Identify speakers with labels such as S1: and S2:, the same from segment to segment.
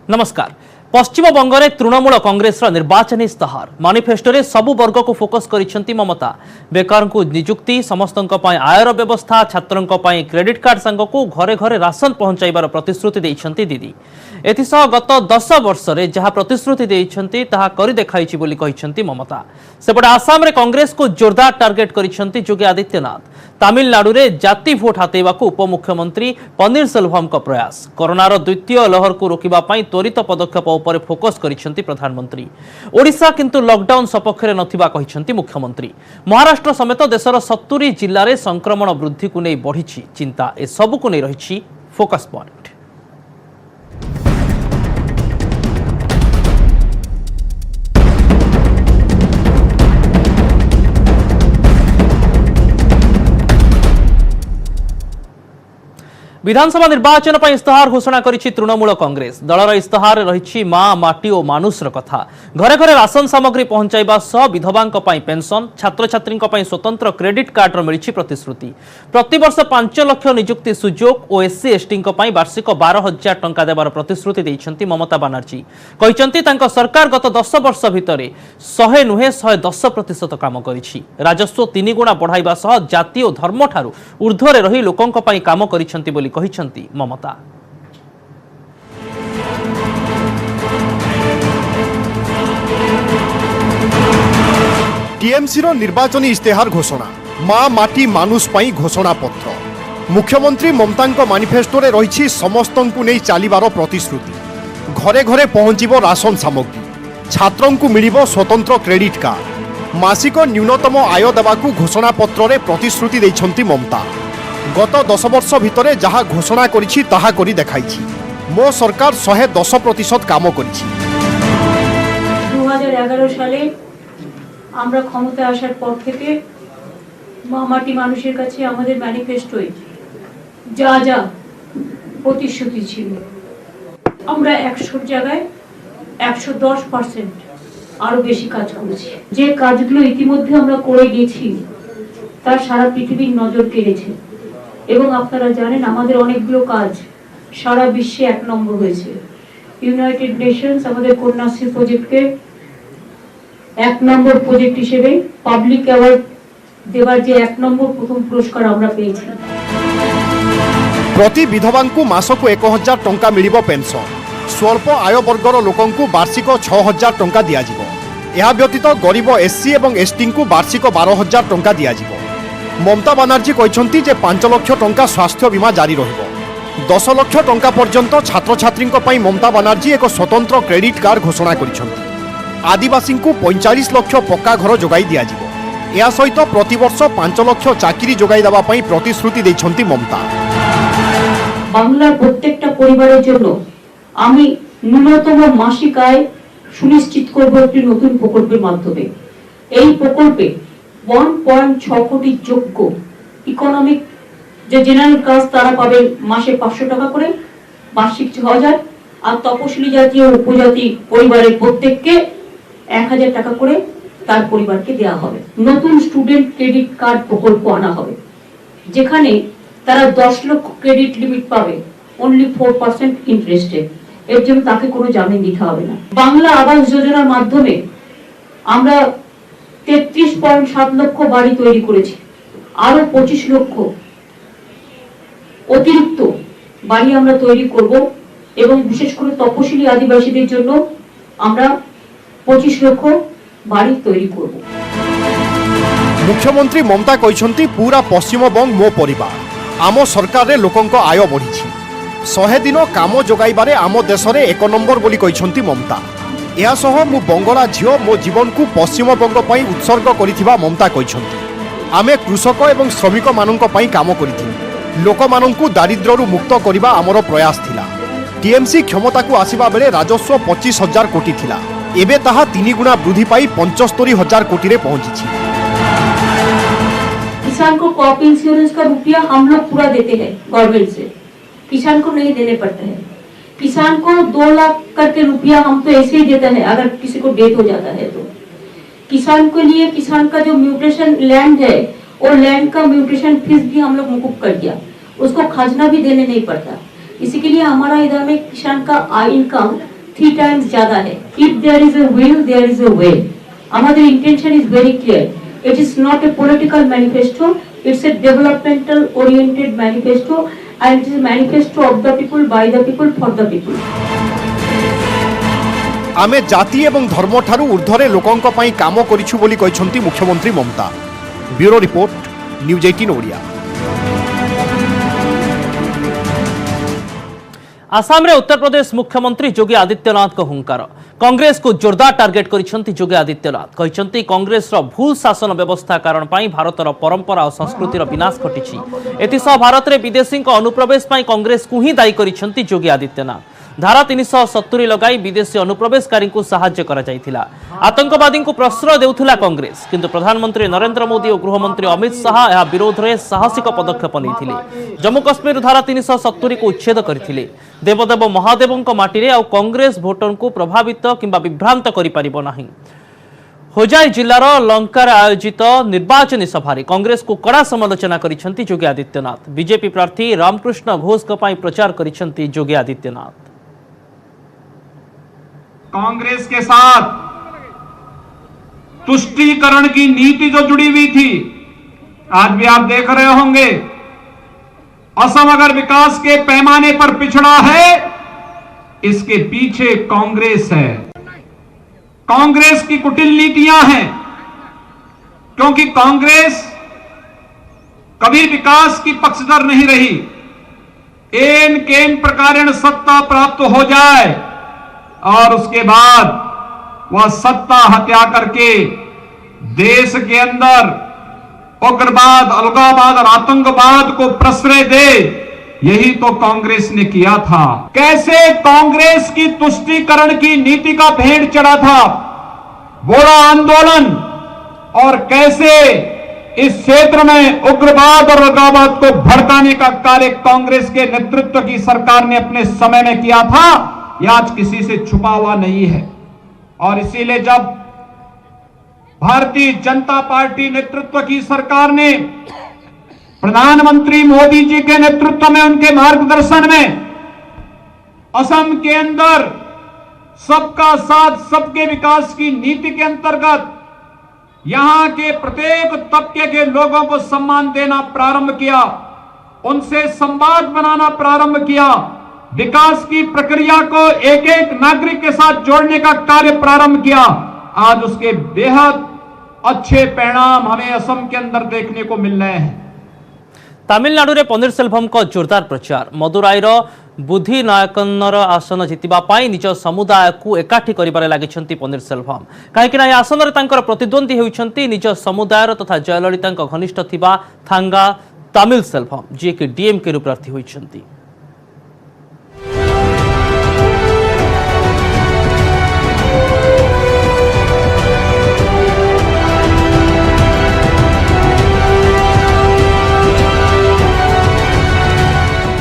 S1: नमस्कार। पश्चिम बंगरे तृणमूल कांग्रेस निर्वाचन इस्ताहार मानिफेस्टोरे सबु वर्ग को फोकस करिसेंती ममता। बेकार को नियुक्ति, समस्त आयर व्यवस्था, छात्रों क्रेडिट कार्ड संग को घरे घरे राशन पहुंचाइबार प्रतिश्रुति देइछंती दीदी। एथिसह गत 10 वर्ष रे जहा प्रतिश्रुति देइछंती ताहा करि देखाइछि बोली कहिछंती ममता। सेपटे आसाम रे कांग्रेस को जोरदार टार्गेट करिछंती योगी आदित्यनाथ। तमिलनाडु रे जाति भोट हातेबाकू उपमुख्यमंत्री पन्नीरसेल्वम का प्रयास। कोरोनार द्वितीय लहर को रोकिबा पई त्वरित पदक्षेप उपर फोकस करिसेंती प्रधानमंत्री। ओडिशा किंतु लॉकडाउन सपक्षरे नथिबा कहिसेंती मुख्यमंत्री। महाराष्ट्र समेत देशर 70 जिल्ला रे संक्रमण वृद्धि को नै बढ़िछि चिंता। ए सब को नै रहिछि फोकस पॉइंट। विधानसभा निर्वाचन पर इस्ताहार घोषणा करिछि तृणमूल कांग्रेस। दलर इस्ताहार रहिछि मां, माटी और मानुषर कथा। घरे घरे राशन सामग्री पहुंचाइबा सह विधवांक पई पेंशन, छात्र छात्रींक पई स्वतंत्र क्रेडिट कार्ड मिलिछि प्रतिश्रुति। प्रतिवर्ष 5 लाख नियुक्ति सुजोग और एससी एसटी पई वार्षिक 12,000 टंका देबार प्रतिश्रुति दैछंती ममता बनर्जी। कहिसंती तांका सरकार गत 10 वर्ष भितरे 100 नुहे 110% काम करिछि। राजस्व 3 गुणा बढ़ाइबा सह जाति और धर्म ठारू ऊर्ध्वरे रही लोकंक पई काम करिसंती बोली कहिसंती ममता।
S2: टीएमसी रो निर्वाचनी इस्तेहार घोषणा मां माटी मानुष पई घोषणा पत्र। मुख्यमंत्री ममता मानिफेस्टो रे रहिछि समस्तंकु नै चालिबार प्रतिश्रुति। घरे घरे पहुंचिबो राशन सामग्री, छात्रों को मिलिबो स्वतंत्र क्रेडिट कार्ड, मासिक न्यूनतम आय देबाकू घोषणा पत्र रे प्रतिश्रुति दैछंती ममता। गत 10 वर्ष भितरे जहा घोषणा करिछि ताहा करि देखाइछि। मो सरकार 110% काम करिछि।
S3: 2011 সালে আমরা ক্ষমতায় আসার পর থেকে মাটি মানুষের কাছে আমাদের ম্যানিফেস্টোয় যা যা প্রতিশ্রুতি ছিল আমরা 100 জায়গায় 110% আরো বেশি কাজ করেছি। যে কাজগুলো ইতিমধ্যে আমরা করে গেছি তার সারা পৃথিবীর নজর কেড়েছে এবং আপনারা জানেন আমাদের অনেকগুলো কাজ সারা বিশ্বে 1 নম্বর হয়েছে। ইউনাইটেড নেশনস আমাদের কন্যাশ্রী প্রজেক্টকে 1 নম্বর প্রজেক্ট হিসেবে পাবলিক অ্যাওয়ার্ড দেবার যে 1 নম্বর প্রথম পুরস্কার আমরা পেয়েছি।
S2: प्रति विधवांकु मासकु 1000 टंका मिलिबो पेंशन। स्वल्प आय वर्गर लोकंकु वार्षिक 6000 टंका दियाजिबो। एहा व्यतीत गरीब एससी एवं एसटी को वार्षिक 12000 टंका दियाजिबो। ममता बनर्जी कहते जे 5 लाख टंका स्वास्थ्य बीमा जारी रहिबो। 10 लाख टंका पर्यंत छात्र छात्री ममता बनर्जी एक स्वतंत्र क्रेडिट कार्ड घोषणा करिसेंती। आदिवासी को 45 लाख पक्का घर जोगाई दियाजिबो। या सहित प्रतिवर्ष 5 लाख चाकरी जोगाई देबा पई प्रतिश्रुति दैछंती ममता।
S3: বাংলার প্রত্যেকটা পরিবারের জন্য আমি ন্যূনতম মাসিক আয় সুনিশ্চিত করব একটি নতুন প্রকল্পের মাধ্যমে। এই প্রকল্পে 1.6 কোটি যোগ্য ইকোনমিক যে জেনারেল কাস্ট তারা পাবে মাসে 500 টাকা করে, বার্ষিক 6000, আর তপশিলি জাতি ও উপজাতি পরিবারের প্রত্যেককে 1000 টাকা করে তার পরিবারকে দেওয়া হবে। নতুন স্টুডেন্ট ক্রেডিট কার্ড প্রকল্প আনা হবে যেখানে তারা 10 লক্ষ ক্রেডিট লিমিট পাবে অনলি 4% ইন্টারেস্টে। এর জন্য তাকে কোনো জামিন দিতে হবে না। বাংলা আবাস যোজনার মাধ্যমে আমরা 33.7 লক্ষ বাড়ি তৈরি করেছি। আরো 25 লক্ষ অতিরিক্ত বাড়ি আমরা তৈরি করব এবং বিশেষ করে তপশিলি আদিবাসীদের জন্য আমরা 25 লক্ষ বাড়ি তৈরি করব।
S2: मुख्यमंत्री ममता कहते पूरा पश्चिमबंग मो परिवार। आम सरकार रे लोकंक आय बढ़ी। 100 दिन काम जोगाइबारे आम देश रे 1 नंबर बोली कहते ममता। यासह मु बंगला झियो मो जीवन को पश्चिमबंग पई उत्सर्ग करिथिबा ममता कहते। आमे कृषक एवं श्रमिक माननक पई काम करिथिलु। लोक माननकु दारिद्र्यरु मुक्त करिबा आमर प्रयास थिला। टीएमसी क्षमता को आसीबा बेले राजस्व 25,000 कोटी थिला। एबे ताहा 3 गुणा वृद्धि पाई 75,000 कोटी रे पहुंची।
S3: किसान को क्रॉप इंश्योरेंस का रुपया हम लोग पूरा देते हैं गवर्नमेंट से, किसान को नहीं देने पड़ता है। किसान को 2 लाख करके रुपया हम तो ऐसे ही देते हैं अगर किसी को डेथ हो जाता है तो। किसान के लिए किसान का जो म्यूटेशन लैंड है और लैंड का म्यूटेशन फीस भी हम लोग मुकुब कर दिया, उसको खजना भी देने नहीं पड़ता। इसी के लिए हमारा इधर में किसान का इनकम 3 times ज्यादा है। If there is a will, there is a way. हमारे intention is very clear. It is not a political manifesto. It's a developmental oriented manifesto, and it is a manifesto of the people, by the people, for the people.
S2: आमे जाति एवं धर्म ठारू ऊर्ध्वरे लोकंक पई काम करिछु बोली कहिसंती मुख्यमंत्री Mamata. Bureau report, news 18 Odia.
S1: Assam रे उत्तर प्रदेश मुख्यमंत्री योगी आदित्यनाथ को हुंकार। कांग्रेस को जोरदार टार्गेट करिसंती योगी आदित्यनाथ। कहिसंती कांग्रेस रो भूल शासन व्यवस्था कारण पई भारतर परंपरा और संस्कृतिर विनाश घटिछि। एतिसह भारत रे विदेशी अनुप्रवेश पई कांग्रेस को ही दायी करिसंती योगी आदित्यनाथ। धारा 370 लगाई विदेशी अनुप्रवेशकारी को साहाय्य करा जायथिला। आतंकवादी को प्रश्रय देउथिला कांग्रेस, किंतु प्रधानमंत्री नरेंद्र मोदी और गृहमंत्री अमित शाह यह विरोध में साहसिक पदक्षेप नहीं। जम्मू कश्मीर धारा 370 को उच्छेद करथिले। देवदेव महादेवों माटी आ कांग्रेस भोटर को प्रभावित किंबा विभ्रांत करि परिबो नाही। होजाई जिलार लंकार आयोजित निर्वाचनी सभारे कांग्रेस को कड़ा समालोचना करिसंती योगी आदित्यनाथ। बीजेपी प्रार्थी रामकृष्ण घोष को पई प्रचार करिसंती योगी आदित्यनाथ।
S4: कांग्रेस के साथ तुष्टीकरण की नीति जो जुड़ी हुई थी, आज भी आप देख रहे होंगे असम अगर विकास के पैमाने पर पिछड़ा है, इसके पीछे कांग्रेस है। कांग्रेस की कुटिल नीतियां हैं, क्योंकि कांग्रेस कभी विकास की पक्षधर नहीं रही। एन केन प्रकारेण सत्ता प्राप्त हो जाए और उसके बाद वह सत्ता हत्या करके देश के अंदर उग्रवाद, अलगाववाद और आतंकवाद को प्रश्रय दे, यही तो कांग्रेस ने किया था। कैसे कांग्रेस की तुष्टीकरण की नीति का भेंट चढ़ा था बोरा आंदोलन, और कैसे इस क्षेत्र में उग्रवाद और अलगाववाद को भड़काने का कार्य कांग्रेस के नेतृत्व की सरकार ने अपने समय में किया था, यह आज किसी से छुपा हुआ नहीं है। और इसीलिए जब भारतीय जनता पार्टी नेतृत्व की सरकार ने प्रधानमंत्री मोदी जी के नेतृत्व में, उनके मार्गदर्शन में असम के अंदर सबका साथ सबके विकास की नीति के अंतर्गत यहां के प्रत्येक तबके के लोगों को सम्मान देना प्रारंभ किया, उनसे संवाद बनाना प्रारंभ किया, विकास की प्रक्रिया को एक एक नागरिक के साथ जोड़ने का कार्य प्रारंभ किया। आज उसके बेहद अच्छे परिणाम हमें असम के अंदर देखने को मिल रहे हैं।
S1: तमिलनाडु रे पन्नीरसेल्वम को जोरदार प्रचार। मदुराईर बुद्धि नायकनर आसन जितिबा पाई निज समुदाय को एकाठी करिबारे लागिछंती पन्नीरसेल्वम। काहेकि ना आसन रे तांकर प्रतिद्वंदी हेउछंती निज समुदायर तथा जयललिता घनिष्ठ थिबा थांगा तमिलसेल्वम, जे कि डीएमके रु प्रार्थी होइछंती।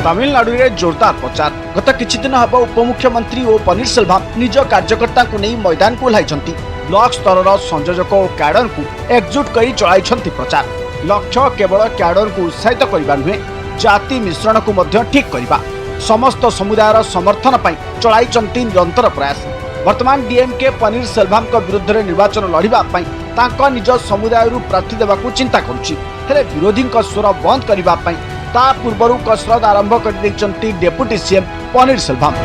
S5: तमिलनाडु में जोरदार प्रचार। गत किछि दिन हब उपमुख्यमंत्री ओ पन्नीरसेल्वम निज कार्यकर्ता को नहीं मैदान को ओह्लाइछंती। ब्लॉक स्तर संयोजक और कैडर को एकजुट कर चलाइछंती प्रचार। लक्ष्य केवल कैडर को उत्साहित करबा नुहे, जाति मिश्रण को मध्य ठीक करबा। समस्त समुदायर समर्थन पाई चलाइछंती निरंतर प्रयास। वर्तमान डीएमके पन्नीरसेल्वम को विरुद्ध रे निर्वाचन लड़िबा पाई तांका निज समुदाय प्रार्थी देबाकू चिंता करुछि। हेले विरोधी स्वर बंद करबा पाई ता पूर्व कसरत आरंभ कर डेप्यूटी सीएम पन्नीरसेल्वम।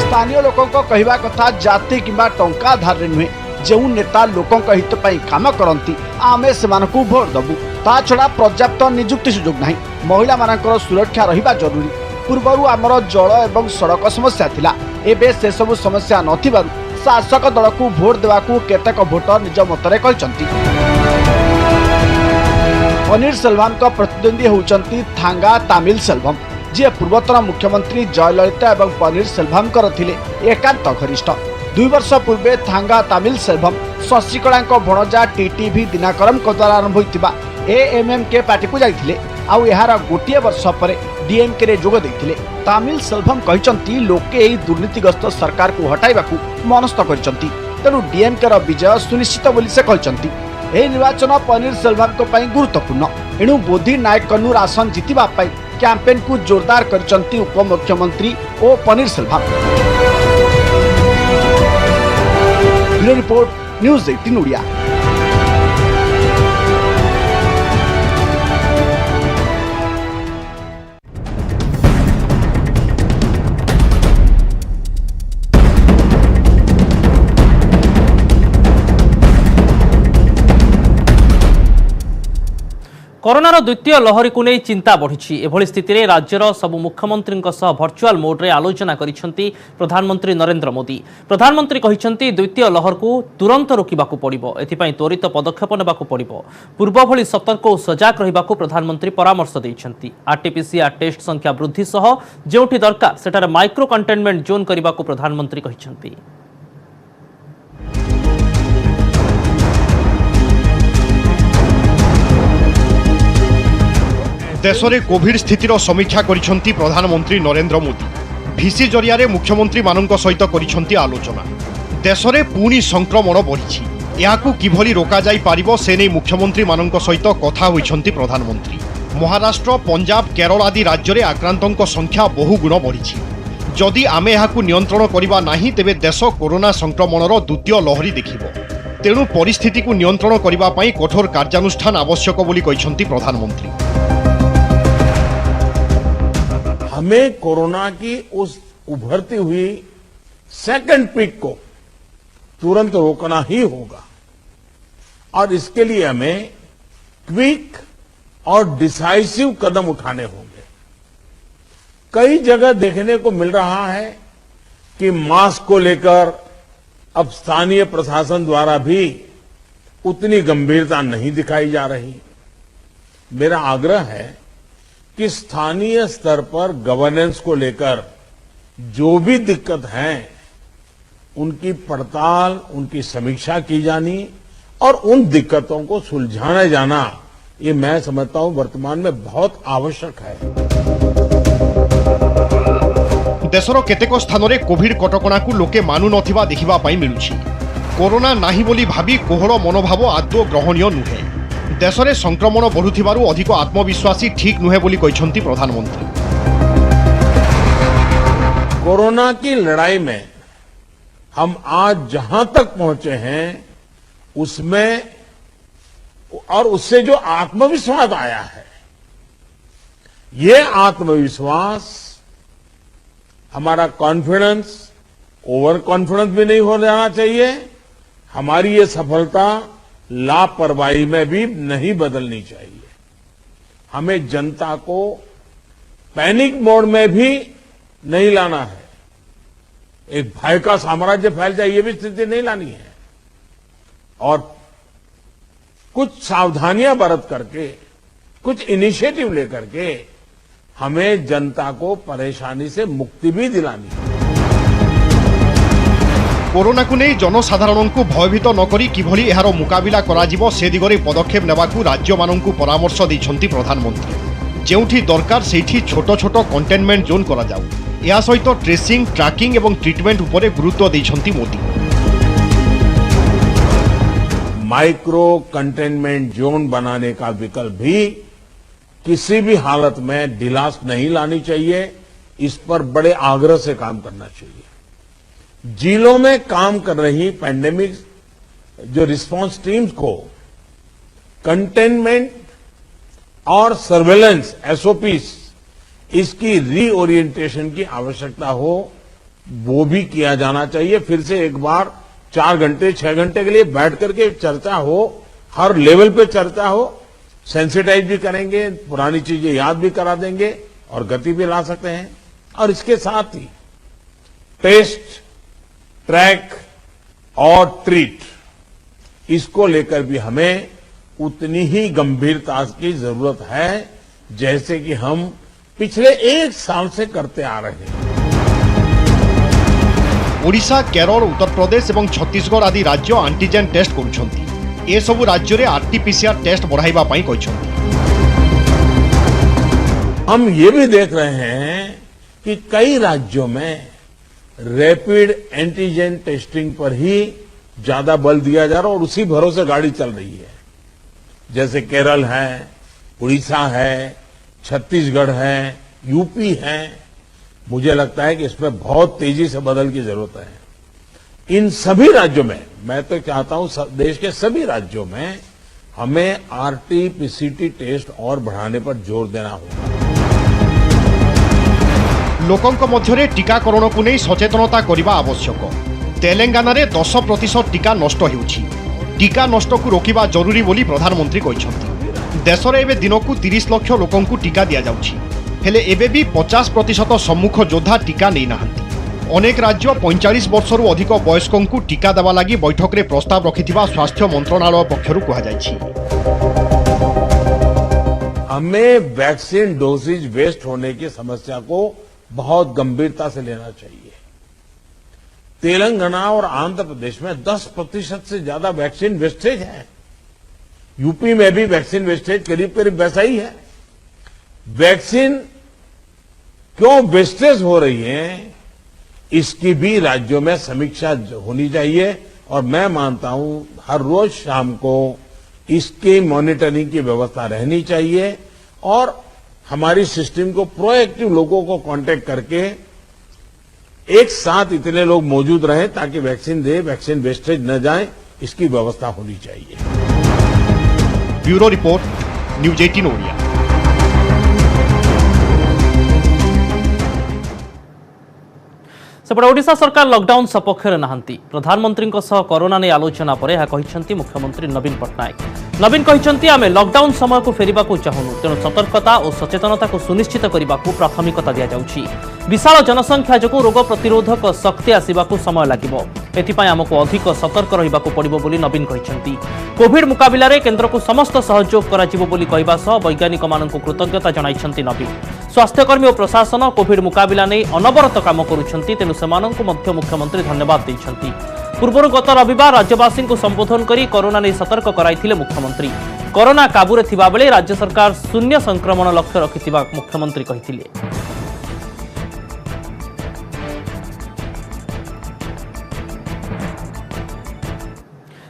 S5: स्थानीय लोकों को कहवा कथा जाति किंबा टंका आधार नुहे, जो नेता लोकों हित पाई काम करती आमे सेमानकु भोट दबु। ता छड़ा पर्याप्त नियुक्ति सुजोग नहीं, महिला मानकर सुरक्षा रहिबा जरूरी। पूर्व आमर जल एवं सड़क समस्या थिला, एबे से सब समस्या नथिबारु शासक दल को भोट देवाकू केतेक भोटर निज मतरे कहचंती। पन्नीरसेल्वम का प्रतिद्वंदी होउचंती थांगा तमिलसेल्वम, जे पूर्वतन मुख्यमंत्री जयललिता एवं पन्नीरसेल्वम थिले एकांत घनिष्ठ। 2 वर्ष पूर्वे थांगा तमिलसेल्वम शशिकला भणजा टीटीवी दिनाकरम द्वारा आरंभ होइतिबा एएमएम के पार्टी को जाइथिले। आउ यार गोटे वर्ष पर डीएमके रे जोग देइथिले। तमिलसेल्वम कहिचंती लोके एही दुर्नीतिग्रस्त सरकार को हटाइबाकू मनस्थ करिचंती, तेणु डीएमके रो विजय सुनिश्चित बोली से कहिचंती। एही निर्वाचन पन्नीरसेल्वम को पई गुरुत्वपूर्ण, एणु बोधी नायक कन्नूर आसन जितिबा पई कैंपेन को जोरदार करचंती उपमुख्यमंत्री O Panneerselvam. Bureau report news 18 Odia.
S1: कोरोनार द्वितीय लहरी को नहीं चिंता बढ़ी। एभली स्थिति में राज्यर सबु मुख्यमंत्री भर्चुआल मोड्रे आलोचना करिसेंती प्रधानमंत्री नरेंद्र मोदी। प्रधानमंत्री कहिसेंती द्वितीय लहर को तुरंत रोकबाकू पड़िबो, एथिपाई त्वरित पदक्षेप नेबाकू पड़िबो। पूर्व भली सतर्क और सजाग रहिबाकू प्रधानमंत्री परामर्श दैछंती। आरटीपीसीआर टेस्ट संख्या वृद्धि सह जेउठी दरकार सेठारे माइक्रो कंटेनमेंट जोन करबाकू प्रधानमंत्री कहिसेंती।
S2: देश में कोविड स्थितिर समीक्षा करिसेंती प्रधानमंत्री नरेंद्र मोदी। भिसी जरिया मुख्यमंत्री मानक सहित करिसेंती आलोचना। देश में पुणी संक्रमण बढ़ी, याकू किभली रोका जाई पारिबो से नहीं मुख्यमंत्री मानक सहित कथा होइछंती प्रधानमंत्री। महाराष्ट्र, पंजाब, केरल आदि राज्य में आक्रांतों संख्या बहु गुण बढ़ी। जदि आमे याकू नियंत्रण करिबा नाही तेबे देश कोरोना संक्रमणर द्वितीय लहरी देखिबो। तेणु परिस्थिति को नियंत्रण करिबा पई कठोर कार्यानुष्ठान आवश्यक बोली कहिसेंती प्रधानमंत्री।
S6: हमें कोरोना की उस उभरती हुई सेकंड पीक को तुरंत रोकना ही होगा और इसके लिए हमें क्विक और डिसाइसिव कदम उठाने होंगे। कई जगह देखने को मिल रहा है कि मास्क को लेकर अब स्थानीय प्रशासन द्वारा भी उतनी गंभीरता नहीं दिखाई जा रही। मेरा आग्रह है कि स्थानीय स्तर पर गवर्नेंस को लेकर जो भी दिक्कत है उनकी पड़ताल, उनकी समीक्षा की जानी और उन दिक्कतों को सुलझाया जाना, ये मैं समझता हूं वर्तमान में बहुत आवश्यक है।
S2: देशर केतेक स्थान में कोविड कटकणा को लोके मानु नथिबा देखिबा पाई मिलुछि। कोरोना नाही बोली भाबी कोहल मनोभाव आदौ ग्रहणीय नुहे। देश में संक्रमण बढ़ुथिबारु अधिक आत्मविश्वासी ठीक नुहे बोली कहिसेंती प्रधानमंत्री।
S6: कोरोना की लड़ाई में हम आज जहां तक पहुंचे हैं उसमें और उससे जो आत्मविश्वास आया है, ये आत्मविश्वास हमारा कॉन्फिडेंस ओवर कॉन्फिडेंस भी नहीं हो जाना चाहिए। हमारी ये सफलता लापरवाही में भी नहीं बदलनी चाहिए। हमें जनता को पैनिक मोड में भी नहीं लाना है। एक भय का साम्राज्य फैल जाए ये भी स्थिति नहीं लानी है और कुछ सावधानियां बरत करके, कुछ इनिशिएटिव लेकर के हमें जनता को परेशानी से मुक्ति भी दिलानी है।
S2: कोरोना को नहीं जनसाधारण को भयभीत नकरी किभली एहार मुकाबिला कराजिबो से दिगरे पदक्षेप नेबाकू राज्य माननकू परामर्श दैछंती प्रधानमंत्री। जेउठी दरकार सेठी छोट छोट कंटेनमेंट जोन करा जाऊ। या सहित ट्रेसिंग, ट्रैकिंग एवं ट्रीटमेंट उपरे गुरुत्व दैछंती मोदी।
S6: माइक्रो कंटेनमेंट जोन बनाने का विकल्प भी किसी भी हालत में ढिलास नहीं लानी चाहिए। इस पर बड़े आग्रह से काम करना चाहिए। जिलों में काम कर रही पैंडेमिक जो रिस्पांस टीम्स को कंटेनमेंट और सर्वेलेंस एसओपीस इसकी रीओरिएंटेशन की आवश्यकता हो, वो भी किया जाना चाहिए। फिर से एक बार 4 घंटे 6 घंटे के लिए बैठ करके चर्चा हो, हर लेवल पे चर्चा हो, सेंसिटाइज भी करेंगे, पुरानी चीजें याद भी करा देंगे और गति भी ला सकते हैं। और इसके साथ ही टेस्ट, ट्रैक और ट्रीट, इसको लेकर भी हमें उतनी ही गंभीरता की जरूरत है जैसे कि हम पिछले 1 साल से करते आ रहे हैं।
S2: ओडिशा, केरल, उत्तर प्रदेश और छत्तीसगढ़ आदि राज्य आंटीजेन टेस्ट करुछंती। ए सबु राज्य रे आरटीपीसीआर टेस्ट बढ़ाइबा पई कहिसंती।
S6: हम ये भी देख रहे हैं कि कई राज्यों में रैपिड एंटीजन टेस्टिंग पर ही ज्यादा बल दिया जा रहा है और उसी भरोसे गाड़ी चल रही है। जैसे केरल है, उड़ीसा है, छत्तीसगढ़ है, यूपी है, मुझे लगता है कि इसमें बहुत तेजी से बदल की जरूरत है। इन सभी राज्यों में, मैं तो चाहता हूं देश के सभी राज्यों में हमें आरटी-पीसीटी टेस्ट और बढ़ाने पर जोर देना होगा।
S2: लोकंक मध्यरे टीकाकरण को नहीं सचेतनता करने आवश्यक। तेलंगाना रे 10% टीका नष्ट होउछि। टीका नष्ट को रोकिबा जरूरी बोली प्रधानमंत्री कहिसंती। देश रे एबे दिनकू 30 लाख लोकंकू टीका दिया जाउछि, हेले एबे भी 50% सम्मुख योद्धा टीका नै नाहंती। अनेक राज्य 45 वर्षरू अधिक वयस्कों टीका देवा लगी बैठक में प्रस्ताव रखिथिबा स्वास्थ्य मंत्रणालय पक्षरु कहा जायछि।
S6: हमें वैक्सीन डोजेज वेस्ट होने की समस्या को बहुत गंभीरता से लेना चाहिए। तेलंगाना और आंध्र प्रदेश में 10% से ज्यादा वैक्सीन वेस्टेज है। यूपी में भी वैक्सीन वेस्टेज करीब करीब वैसा ही है। वैक्सीन क्यों वेस्टेज हो रही है, इसकी भी राज्यों में समीक्षा होनी चाहिए और मैं मानता हूं हर रोज शाम को इसकी मॉनिटरिंग की व्यवस्था रहनी चाहिए और हमारी सिस्टम को प्रोएक्टिव लोगों को कांटेक्ट करके एक साथ इतने लोग मौजूद रहें ताकि वैक्सीन दे, वैक्सीन वेस्टेज न जाए, इसकी व्यवस्था होनी चाहिए।
S2: Bureau report, news 18 Odia.
S1: सेपटे ओडिशा सरकार लॉकडाउन सपक्षर नहांती। प्रधानमंत्री कोरोना नहीं आलोचना पर यह कहिसेंती मुख्यमंत्री नवीन पट्टनायक। नवीन कहिसेंती आमे लॉकडाउन समय को फेरिबा को चाहूनु, तेणु सतर्कता और सचेतनता को सुनिश्चित करने को प्राथमिकता दिया जाउछि। विशाल जनसंख्या जो रोग प्रतिरोधक शक्ति आसवा समय लगिबो, एथिपाई आमको अधिक सतर्क रहिबा को पड़िबो बोली नवीन कहिसेंती। कोविड मुकाबिला रे केंद्र को समस्त सहयोग कराजिबो बोली कहबा सह वैज्ञानिक माननकु कृतज्ञता जणाइछंती नवीन। स्वास्थ्यकर्मी और प्रशासन कोविड मुकाबिला नहीं अनवरत काम करुछंती, तेणु सेमानंकु मध्य मुख्यमंत्री धन्यवाद दैछंती। पूर्व गत रविवार राज्यवासी को संबोधन करी कोरोना नहीं सतर्क कराइथिले मुख्यमंत्री। कोरोना काबूरे थिबा बेले राज्य सरकार शून्य संक्रमण लक्ष्य रखिथिबा मुख्यमंत्री कहिथिले।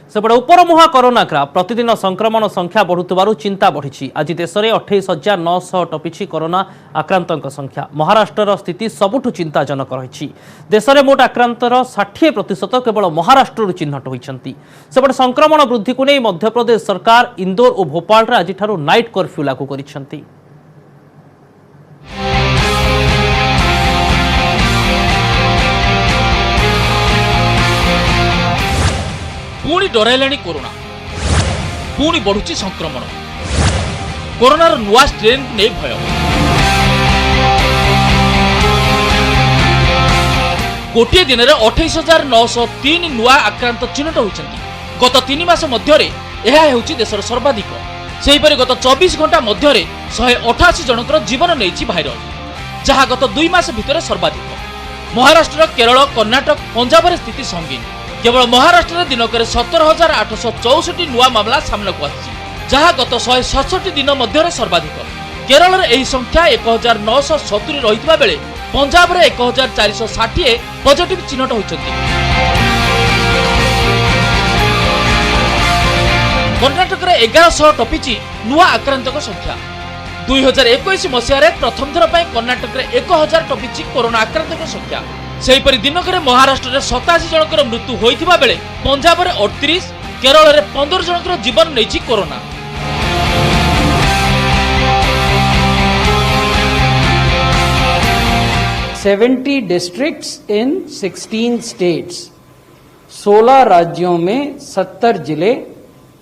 S1: सेपटे उपरमुहा कोरोना क्रा प्रतिदिन संक्रमण संख्या बढ़ुथिबारु चिंता बढ़ी। आज देश में 28,900 टपिछि कोरोना आक्रांतक संख्या। महाराष्ट्र स्थिति सबुठु चिंताजनक रही। देश में मोट आक्रांतर 60% केवल महाराष्ट्र चिन्हट होइछंती। सेपटे संक्रमण वृद्धि को नहीं मध्यप्रदेश सरकार इंदौर और भोपाल रे आज ठारू नाइट कर्फ्यू लागू करिछंती।
S7: पुणी डराइलाणी कोरोना, पुणी बढ़ुची संक्रमण। कोरोनार नुआ स्ट्रेन को नहीं भय। गोटे दिन में 28,903 नुआ आक्रांत चिन्हट होइछंती। गत 3 मास मध्य देशर सर्वाधिक। सेहीपरि गत 24 घंटा मध्य 188 जनकर जीवन नहीं भाइरस, जहाँ गत 2 मास भितर सर्वाधिक। महाराष्ट्र, केरल, कर्णाटक, पंजाब स्थिति संगीन। केवल महाराष्ट्र में दिनक 17,864 नुआ मामला सामना को आसी, जहाँ गत 167 दिन मध्य सर्वाधिक। केरल में यह संख्या 1,970 रही बेले पंजाब में 1,460 पॉजिटिव चिन्हट होती। कर्णाटक में 1100 टपिची नुआ आक्रांतक संख्या। 2021 मसीह प्रथम थर पर कर्णाटक में 1000 टपिची कोरोना आक्रांतक संख्या। सेहीपरि दिनक महाराष्ट्र में 87 जनकर मृत्यु होइथिबा बेले पंजाब में 38, केरल में 15 जनकर जीवन नहीं कोरोना।
S8: $70 districts in 16 states, 16 राज्यों में 70 जिले,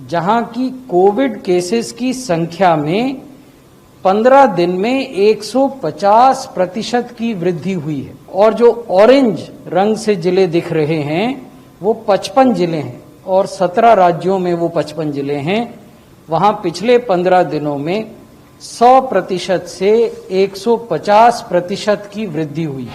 S8: जहां की कोविड केसेस की संख्या में 15 दिन में 150% की वृद्धि हुई है। और जो ऑरेंज रंग से जिले दिख रहे हैं वो 55 जिले हैं और 17 राज्यों में वो 55 जिले हैं। वहां पिछले 15 दिनों में 100% से 150% की वृद्धि हुई।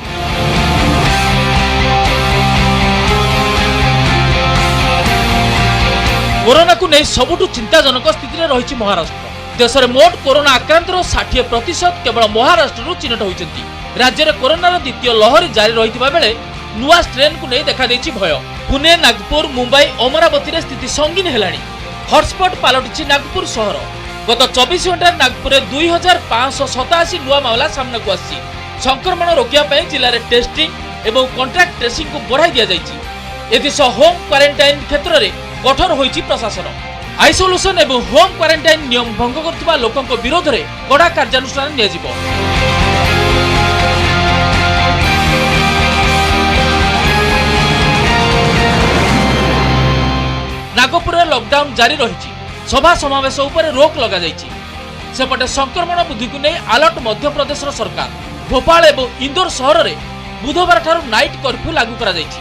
S7: कोरोना को नहीं सबुठु चिंताजनक स्थिति में रही महाराष्ट्र। देश में मोट कोरोना आक्रांतर 60% केवल महाराष्ट्र चिन्हट होती। राज्य में कोरोनार द्वितीय लहरी जारी रही बेले नुआ स्ट्रेन को नहीं देखा भय। पुणे, नागपुर, मुंबई, अमरावती स्थिति संगीन है। हॉटस्पॉट पलटि नागपुर सहर। गत 24 घंटा नागपुर 2587 नुआ मामला सामना को आसी संक्रमण रोकिया पय जिल्ला रे टेस्टिंग एवं कॉन्ट्रैक्ट ट्रेसिंग को बढ़ाई दिया जायछि। एथिस होम क्वारंटाइन क्षेत्र रे कठोर होईछि प्रशासन। आइसोलेशन एवं होम क्वारंटाइन नियम भंग करथिबा लोकंक विरोध रे कड़ा कार्यानुष्ठान निया जिवो। नागपुर लॉकडाउन जारी रही सभा समावेश उपर रोक लगा जाइछि। सेपटे संक्रमण वृद्धि को नहीं अलर्ट मध्य प्रदेश सरकार। भोपाल एवं इंदौर सहर में बुधवार ठारू नाइट कर्फ्यू लागू करा जाइछि।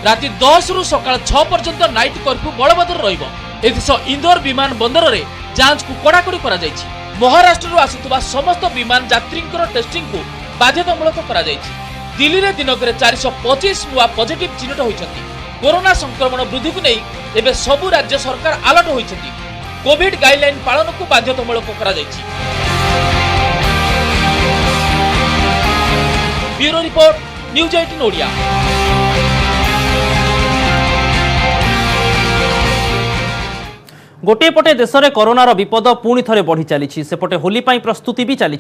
S7: राति 10 रु सकाळ 6 पर्यंत नाइट कर्फ्यू बलबत्तर रहिबो। एथिसह इंदौर विमान बंदर रे जांच को कड़ाकड़ी करा जाइछि। महाराष्ट्र रु आसुतबा समस्त विमान यात्रींकर टेस्टिंग को बाध्यतामूलक करा जाइछि। दिल्ली रे दिनकरे 425 नुआ पॉजिटिव चिन्हित होइछन्ति। कोरोना संक्रमण वृद्धि को नहीं एबे सबु राज्य सरकार अलर्ट होइछन्ति। कोविड गाइडलाइन पालन को बाध्यतामूलक करा जाइछि। Bureau report news 18 Odia.
S1: गोटे पटे देश में कोरोनार विपद पुणी थे बढ़ी चली सेपटे होली प्रस्तुति भी चली।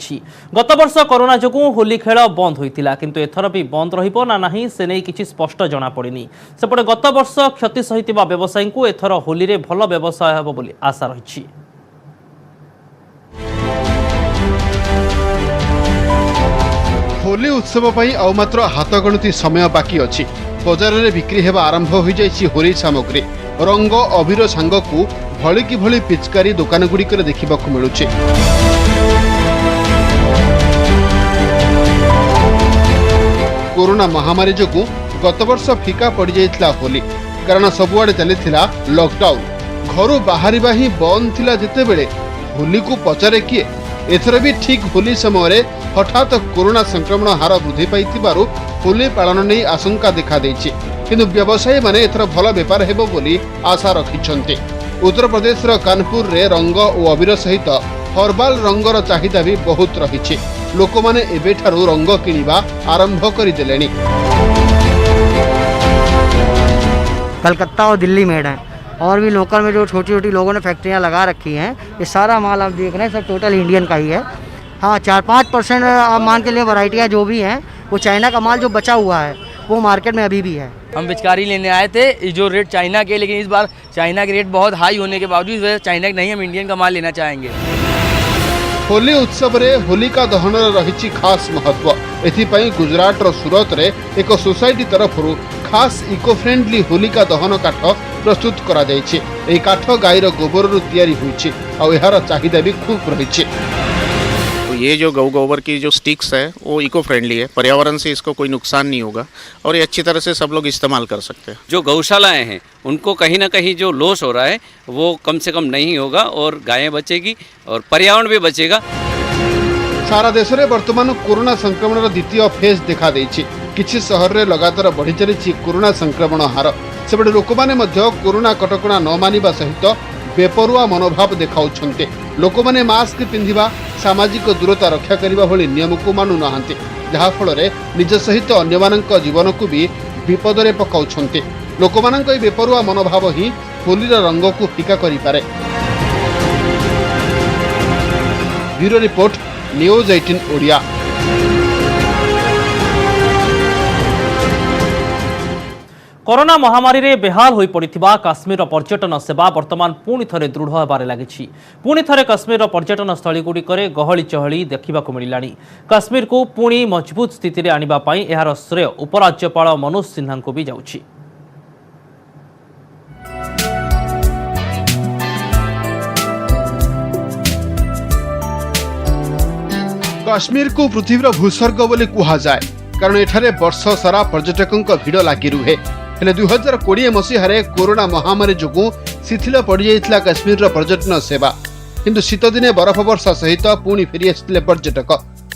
S1: गत वर्ष कोरोना जो होली खेल बंद होता किंतु एथर भी बंद रहिबो ना नहीं से नहीं किसी स्पष्ट जना पड़नी। सेपटे गत वर्ष क्षति सहित व्यवसायी को एथर होली रे भल व्यवसाय हेबो बोली आशा रही।
S9: होली उत्सव पर आउ मात्र हाथगणती समय बाकी अछि। बजार में बिक्री हेबा आरंभ हो जाइछि होली सामग्री। रंग अबीर सांगकू भली कि भली पिचकारी दुकान गुड़िक देखा मिलुछि। कोरोना महामारी जोगु गत वर्ष फिका पड़ जाइथिला होली कारण सबुआडे चलीथिला लॉकडाउन। घरू बाहरिबा ही बंद थिला जेतेबेले होली को पचारे किए। एथर भी ठीक होली समय हठात कोरोना संक्रमण हार वृद्धि पाइथिबारु होली पालन नहीं आशंका देखा देछि। किंतु व्यवसायी माने एथर भल बेपार हेबो बोली आशा रखिछन्ते। उत्तर प्रदेश कानपुर रे रंग और अबीर सहित हर्बाल रंगर चाहिदा भी बहुत रही। लोक माने एबेठारु रंग किनिबा आरंभ करिदेलेनी।
S10: कलकत्ता और दिल्ली मेड है और भी लोकल में जो छोटी छोटी लोगों ने फैक्ट्रियां लगा रखी हैं, ये सारा माल आप देख रहे हैं सब टोटल इंडियन का ही है। हाँ 4-5% आप मान के लिए वैरायटियाँ जो भी हैं वो चाइना का माल जो बचा हुआ है वो मार्केट में अभी भी है।
S11: हम पिचकारी लेने आए थे जो रेट चाइना के, लेकिन इस बार चाइना के रेट बहुत हाई होने के बावजूद चाइना के नहीं हम इंडियन का माल लेना चाहेंगे।
S9: होली उत्सव रे होलिका दहन रही खास महत्व। एथिपाई गुजरात रो सूरत रे एक सोसाइटी तरफ खास इको फ्रेंडली होलिका दहन काठ प्रस्तुत करा जायछि। एही काठ गाईर गोबर रु तैयारी होइछि आ एहार चाहिदा भी खूब रहिछि।
S12: तो ये जो गौ गोबर की जो स्टिक्स है वो इको फ्रेंडली है, पर्यावरण से इसको कोई नुकसान नहीं होगा और ये अच्छी तरह से सब लोग इस्तेमाल कर सकते हैं।
S13: जो गौशालाएं हैं उनको कहीं ना कहीं जो लॉस हो रहा है वो कम से कम नहीं होगा और गायें बचेगी और पर्यावरण भी बचेगा।
S9: सारा देश में वर्तमान कोरोना संक्रमण द्वितीय फेज देखा देछि। किछि शहर रे लगातार बढ़ी चली कोरोना संक्रमण हार। सेबडे लोक माने मध्य कोरोना कटकणा न मानिबा सहित बेपरुआ मनोभाव देखाउछन्ते। लोक माने मास्क पिंधिबा, सामाजिक दूरता रक्षा करबा भली नियम को मानु नाहंते, जहा फल रे निज सहित अन्य मानक जीवन को भी विपद रे पकाउछन्ते। लोक मानक ए बेपरुआ मनोभाव ही होली रंग को फीका करि पारे। Bureau report news 18 Odia.
S1: Corona महामारी रे बेहाल होई पड़िथिबा काश्मीर पर्यटन सेवा वर्तमान पुणी थरे दृढ़ हेबारे लागिछि। पुणी थरे काश्मीर पर्यटन स्थली गुड़िकरे गहली चहली देखिबाकू मिलिलानी। काश्मीर को पुणी मजबूत स्थिति रे आनिबा पई एहार श्रेय उपराज्यपाल मनोज सिन्हा को भी जाउछि।
S9: काश्मीर को पृथ्वीर भूस्वर्ग बोली कुहा जाए कारण एठारे वर्ष सारा पर्यटकों भीड़ लगी रुहे। हेले 2020 मसीहारे कोरोना महामारी जोगु शिथिल पड़ जाइथिला काश्मीर पर्यटन सेवा। किंतु शीत दिने बरफ वर्षा सहित पुणी फेरी आसिथिले पर्यटक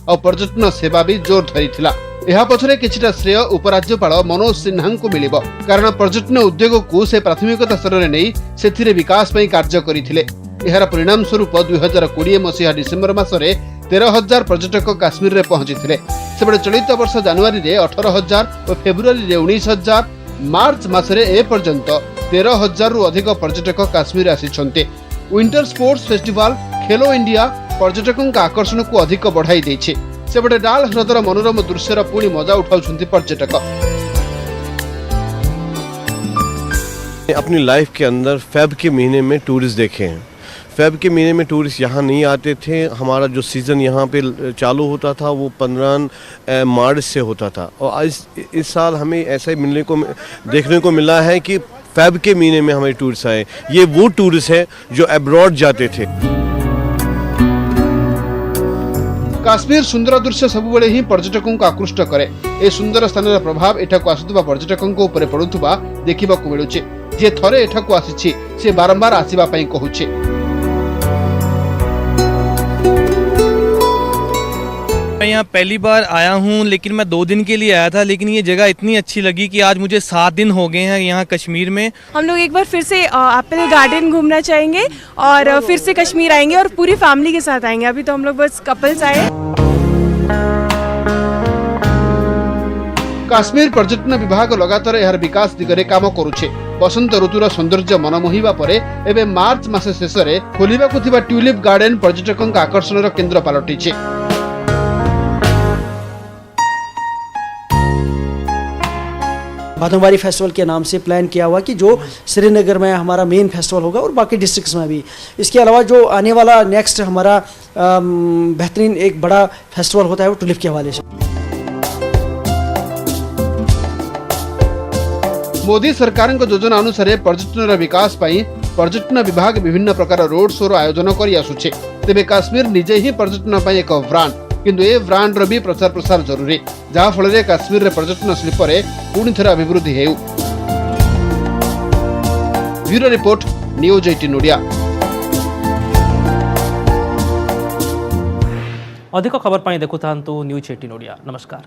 S9: और पर्यटन सेवा भी जोर धरिथिला। एहा पछरे किछिटा श्रेय उपराज्यपाल मनोज सिन्हा को मिलिबो कारण पर्यटन उद्योग को से प्राथमिकता स्तर रे नै सेथिरे विकास पई कार्य करिथिले। एहार परिणाम स्वरूप 2020 मसीहा डिसेम्बर मासरे 13,000 पर्यटक काश्मीर रे पहुंचीथिले। सेबडे चलित वर्ष जनवरी रे 18,000 और फेब्रुआरी रे 19,000, मार्च मासरे ए पर्यंत 13,000 रु अधिक पर्यटक काश्मीर आसिछन्ते। विंटर स्पोर्ट्स फेस्टिवल खेलो इंडिया पर्यटकों आकर्षण को अधिक बढ़ाई देछि। सेपटे डाल ह्रदर मनोरम दृश्यर पुणी मजा उठाउछन्ति पर्यटक।
S14: अपनी लाइफ के अंदर फेब के महीने में टूरिस्ट देखे हैं। फेब के महीने में टूरिस्ट यहाँ नहीं आते थे। हमारा जो सीज़न यहाँ पे चालू होता था वो 15 मार्च से होता था और इस साल हमें ऐसा ही देखने को मिला है कि फेब के महीने में हमारे टूरिस्ट आए। ये वो टूरिस्ट है जो अब्रॉड जाते थे।
S9: काश्मीर सुंदर दृश्य सबुबले ही पर्यटकों को आकृष्ट करे। ए सुंदर स्थान प्रभाव एठाकू आसुवा पर्यटकों उपर पड़ुवा देखा मिलुचे। जे थरे एठाकू आसी से बारंबार आसीबा पई कहूचे।
S15: मैं यहाँ पहली बार आया हूँ, लेकिन मैं 2 दिन के लिए आया था, लेकिन ये जगह इतनी अच्छी लगी कि आज मुझे 7 दिन हो गए हैं यहाँ कश्मीर में।
S16: हम लोग एक बार फिर से एप्पल गार्डन घूमना चाहेंगे और फिर से कश्मीर आएंगे और पूरी फैमिली के साथ आएंगे। अभी तो हम लोग बस कपल्स आए।
S9: काश्मीर पर्यटन विभाग लगातार यार विकास दिगरे काम करुछे। बसंत ऋतुर सौंदर्य मनमोहिबा परे एबे मार्च मास शेष में खोलिबाकु थिबा ट्यूलिप गार्डन पर्यटकों आकर्षण केन्द्र पलटिछे।
S17: भादोबारी फेस्टिवल के नाम से प्लान किया हुआ कि जो श्रीनगर में हमारा मेन फेस्टिवल होगा और बाकी डिस्ट्रिक्ट्स में भी। इसके अलावा जो आने वाला नेक्स्ट हमारा बेहतरीन एक बड़ा फेस्टिवल होता है वो टुलिप के हवाले से।
S9: मोदी सरकार योजना अनुसार पर्यटन विकास पाई पर्यटन विभाग विभिन्न प्रकार रोड शो आयोजन कर आसुचे। तेबे काश्मीर निजे ही पर्यटन पाई एक ब्रांड, किंतु ए ब्रांड रो भी प्रचार प्रसार जरूरी, जहाँ फल काश्मीर पर्यटन शिल्प रे पुणी थरे अभिवृद्धि हेउ। Bureau report, news 18 Odia.
S1: अधिक खबर पाई देखुथांतु न्यूज 18 ओडिया। नमस्कार।